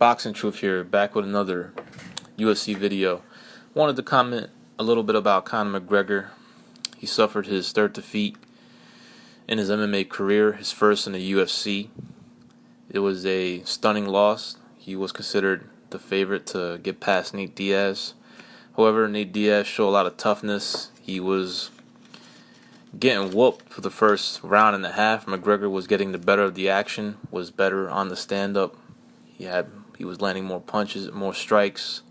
Boxing Truth here, back with another UFC video. Wanted to comment a little bit about Conor McGregor. He suffered his third defeat in his MMA career, his first in the UFC. It was a stunning loss. He was considered the favorite to get past Nate Diaz. However, Nate Diaz showed a lot of toughness. He was getting whooped for the first round and a half. McGregor was getting the better of the action, was better on the stand-up. He was landing more punches, more strikes,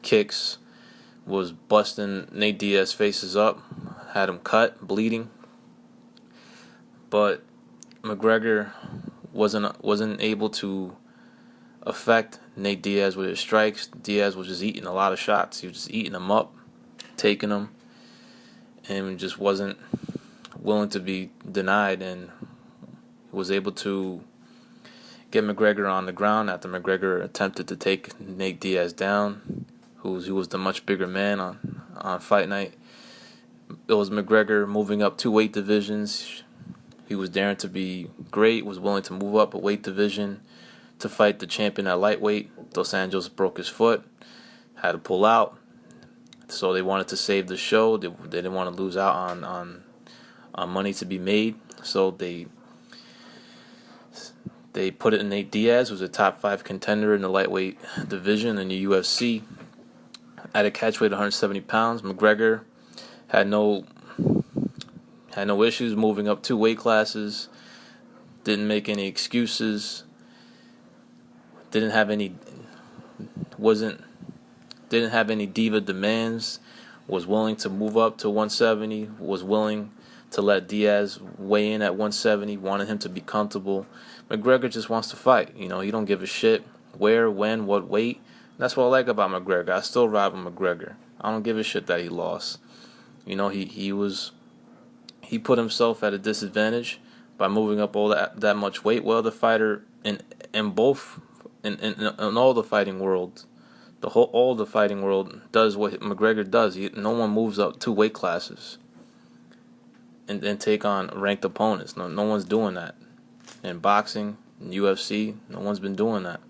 kicks, was busting Nate Diaz's faces up, had him cut, bleeding. But McGregor wasn't able to affect Nate Diaz with his strikes. Diaz was just eating a lot of shots. He was just eating them up, taking them, and just wasn't willing to be denied, and was able to get McGregor on the ground after McGregor attempted to take Nate Diaz down, who was the much bigger man on fight night. It was McGregor moving up 2 weight divisions. He was daring to be great, was willing to move up a weight division to fight the champion at lightweight. Dos Anjos broke his foot, had to pull out, so they wanted to save the show. They didn't want to lose out on money to be made, so they put it in Nate Diaz, who's a top 5 contender in the lightweight division in the UFC. At a catch weight of 170 pounds, McGregor had no issues moving up 2 weight classes. Didn't make any excuses. Didn't have any diva demands. Was willing to move up to 170. Was willing to let Diaz weigh in at 170. Wanted him to be comfortable. McGregor just wants to fight. He don't give a shit where, when, what weight. That's what I like about McGregor. I still ride with McGregor. I don't give a shit that he lost. He put himself at a disadvantage by moving up all that much weight. Well, the fighter in all the fighting world, all the fighting world does what McGregor does. No one moves up 2 weight classes and take on ranked opponents. No one's doing that. In boxing, in UFC, no one's been doing that.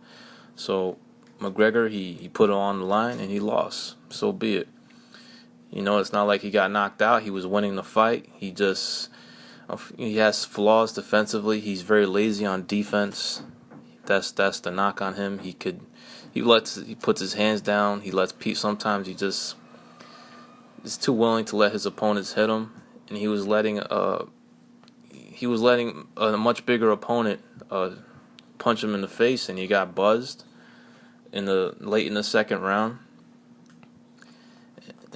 So McGregor, he put it on the line and he lost. So be it. It's not like he got knocked out. He was winning the fight. He has flaws defensively. He's very lazy on defense. That's the knock on him. He puts his hands down. Sometimes he just is too willing to let his opponents hit him, and he was letting a much bigger opponent punch him in the face, and he got buzzed late in the second round,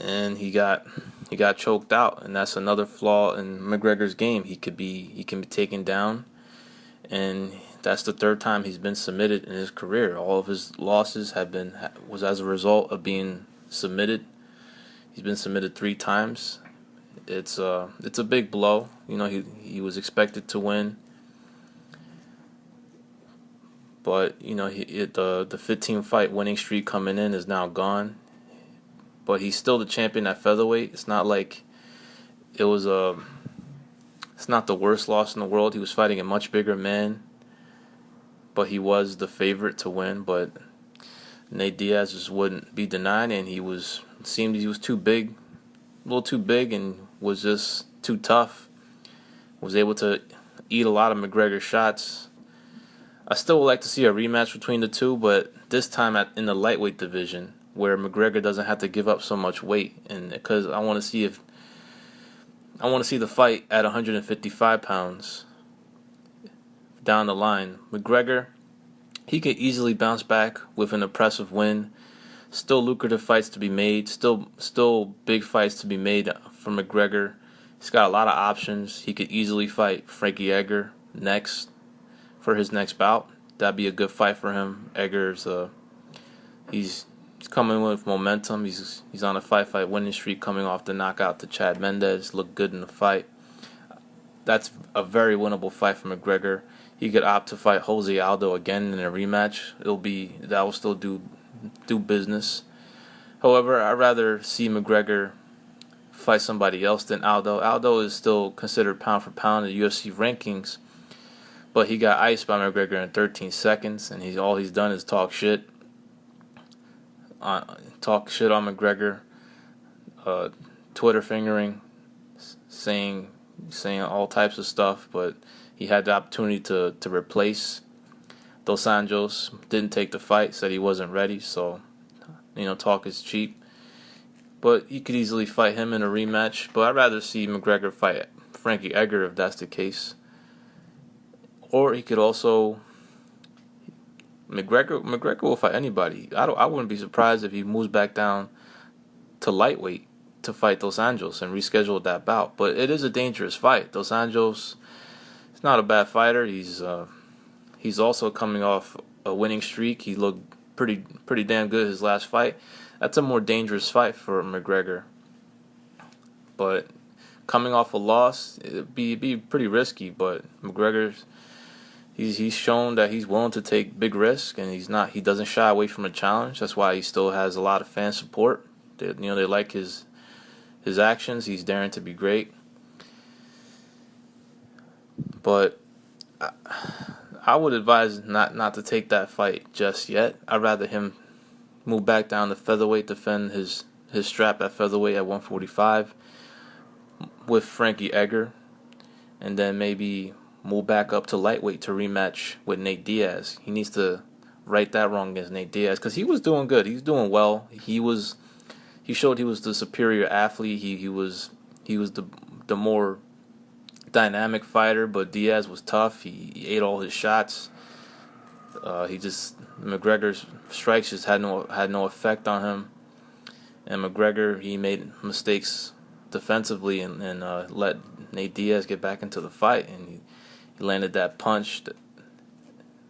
and he got choked out. And that's another flaw in McGregor's game. He can be taken down, and that's the 3rd time he's been submitted in his career. All of his losses was as a result of being submitted. He's been submitted 3 times. It's a big blow. He was expected to win, but the 15 fight winning streak coming in is now gone. But he's still the champion at featherweight. It's not like it's not the worst loss in the world. He was fighting a much bigger man, but he was the favorite to win. But Nate Diaz just wouldn't be denied, and it seemed he was too big, a little too big, and was just too tough. Was able to eat a lot of McGregor's shots. I still would like to see a rematch between the two, but this time in the lightweight division, where McGregor doesn't have to give up so much weight, and because I want to see the fight at 155 pounds down the line. McGregor, he could easily bounce back with an impressive win. Still lucrative fights to be made. Still big fights to be made for McGregor. He's got a lot of options. He could easily fight Frankie Edgar next for his next bout. That'd be a good fight for him. Edgar's he's coming with momentum. He's on a 5-fight winning streak, coming off the knockout to Chad Mendes. Looked good in the fight. That's a very winnable fight for McGregor. He could opt to fight Jose Aldo again in a rematch. That will still do business. However, I'd rather see McGregor fight somebody else than Aldo. Aldo is still considered pound for pound in the UFC rankings, but he got iced by McGregor in 13 seconds, and all he's done is talk shit talk shit on McGregor, uh, Twitter fingering, saying all types of stuff, but he had the opportunity to replace Dos Anjos. Didn't take the fight, said he wasn't ready, so talk is cheap. But he could easily fight him in a rematch, but I'd rather see McGregor fight Frankie Edgar if that's the case. Or he could also McGregor will fight anybody. I wouldn't be surprised if he moves back down to lightweight to fight Dos Anjos and reschedule that bout. But it is a dangerous fight. Dos Anjos is not a bad fighter. He's also coming off a winning streak. He looked pretty damn good his last fight. That's a more dangerous fight for McGregor. But coming off a loss, it'd be pretty risky. But McGregor's he's shown that he's willing to take big risks, and he doesn't shy away from a challenge. That's why he still has a lot of fan support. They like his actions. He's daring to be great. But I would advise not to take that fight just yet. I'd rather him move back down to featherweight, defend his strap at featherweight at 145 with Frankie Edgar, and then maybe move back up to lightweight to rematch with Nate Diaz. He needs to right that wrong against Nate Diaz because he was doing good. He's doing well. He showed he was the superior athlete. He was the more dynamic fighter, but Diaz was tough. He ate all his shots. McGregor's strikes just had no effect on him. And McGregor, he made mistakes defensively and let Nate Diaz get back into the fight, and he landed that punch.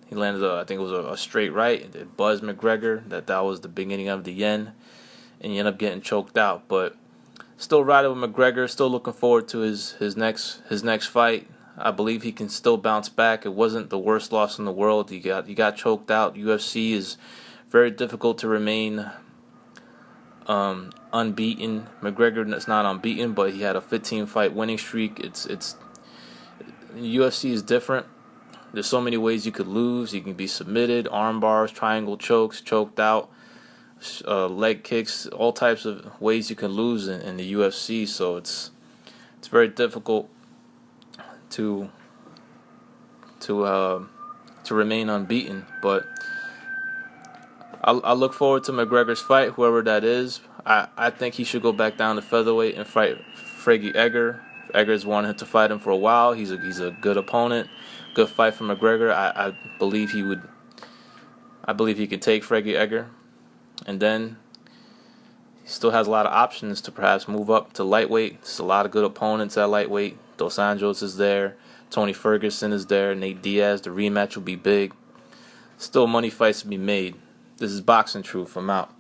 He landed I think it was a straight right. It buzzed McGregor. That was the beginning of the end, and he ended up getting choked out. But still riding with McGregor. Still looking forward to his next fight. I believe he can still bounce back. It wasn't the worst loss in the world. He got choked out. UFC is very difficult to remain unbeaten. McGregor is not unbeaten, but he had a 15-fight winning streak. UFC is different. There's so many ways you could lose. You can be submitted, arm bars, triangle chokes, choked out, leg kicks, all types of ways you can lose in the UFC. So it's very difficult to remain unbeaten. But I look forward to McGregor's fight, whoever that is. I think he should go back down to featherweight and fight Frankie Edgar. Edgar's wanted to fight him for a while. He's a good opponent. Good fight for McGregor. I believe he would. I believe he could take Frankie Edgar, and then he still has a lot of options to perhaps move up to lightweight. There's a lot of good opponents at lightweight. Dos Anjos is there. Tony Ferguson is there. Nate Diaz. The rematch will be big. Still money fights to be made. This is Boxing Truth. I'm out.